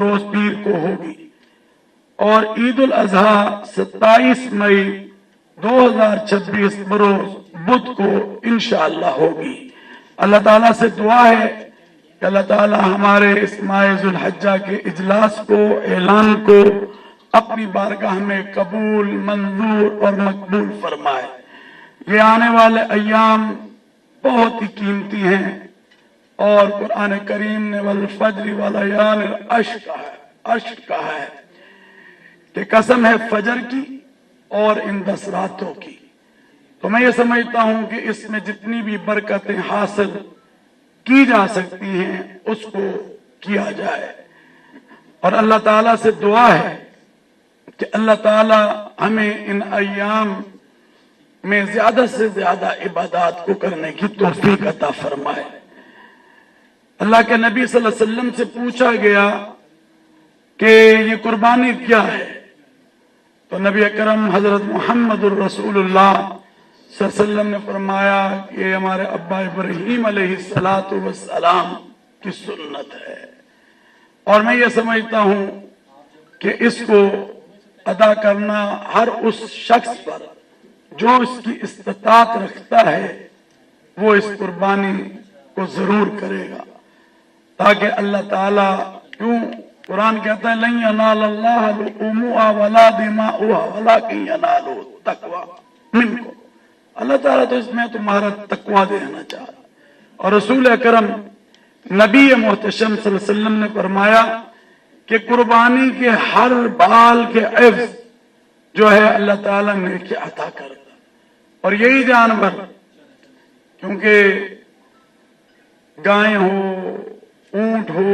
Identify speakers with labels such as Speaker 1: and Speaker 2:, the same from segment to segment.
Speaker 1: रोज पीर को होगी और ईद उल अजहा 27 मई 2026 बरोज बुध को इंशाअल्लाह होगी। अल्लाह ताला से दुआ है कि अल्लाह ताला हमारे इस माह जुल हज्जा के इजलास को, ऐलान को अपनी बारगाह में कबूल, मंजूर और मकबूल फरमाए। ये आने वाले अय्याम बहुत ही कीमती हैं और कुरान करीम ने वल फज्र व लयाल अश्र कहा है कि कसम है फजर की और इन 10 रातों की। तो मैं ये समझता हूं कि इसमें जितनी भी बरकतें हासिल की जा सकती हैं उसको किया जाए और अल्लाह ताला से दुआ है कि अल्लाह ताला हमें इन अय्याम में ज्यादा से ज्यादा इबादत को करने की तौफीक अता फरमाए। अल्लाह के नबी सल्लल्लाहु अलैहि वसल्लम से पूछा गया कि ये कुर्बानी क्या है, तो नबी अकरम हजरत मुहम्मदुर रसूलुल्लाह सल्लल्लाहु अलैहि वसल्लम ने फरमाया कि ये हमारे अब्बा इब्राहीम अलैहिस्सलातु वस्सलाम की सुन्नत है। और मैं ये समझता हूं कि इसको अदा करना हर उस शख्स पर जो इसकी इस्तिताअत रखता है वो इस कुर्बानी को जरूर करेगा, ताकि अल्लाह ताला, क्यों कुरान कहता है लन यनालल्लाह लुहूमुहा वला दिमाउहा वलाकिन यनालुहु तक़वा मिनकुम। अल्लाह ताला तो इसमें तुम्हारा तकवा देना चाहता। और रसूल अकरम नबी मोहतशम सल्लल्लाहु अलैहि वसल्लम ने फरमाया कि कुर्बानी के हर बाल के एवज जो है अल्लाह ताला नेकी अता करता। और यही जानवर, क्योंकि गाय हो, ऊंट हो,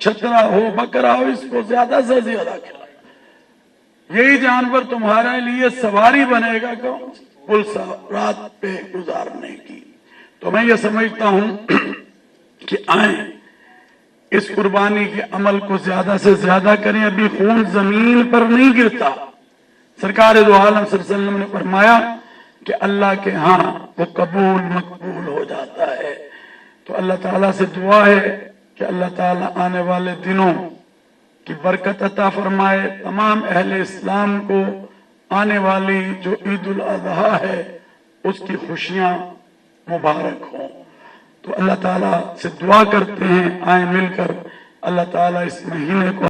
Speaker 1: छतरा हो, बकरा हो, इसको ज्यादा से ज्यादा खिलाओ। यही जानवर तुम्हारे लिए सवारी बनेगा कुल रात पे गुजारने की। तो मैं ये समझता हूं कि आए इस कुर्बानी के अमल को ज्यादा से ज्यादा करें। अभी खून जमीन पर नहीं गिरता। सरकार दो आलम सल्लल्लाहु अलैहि वसल्लम ने फरमाया कि अल्लाह के यहाँ वो कबूल मकबूल हो जाता है। तो अल्लाह ताला से दुआ है कि अल्लाह ताला आने वाले दिनों की बरकत अता फरमाए। तमाम अहले इस्लाम को आने वाली जो ईद उल अजहा है उसकी खुशियां मुबारक हों। तो अल्लाह ताला से दुआ करते हैं, आए मिलकर अल्लाह ताला इस महीने को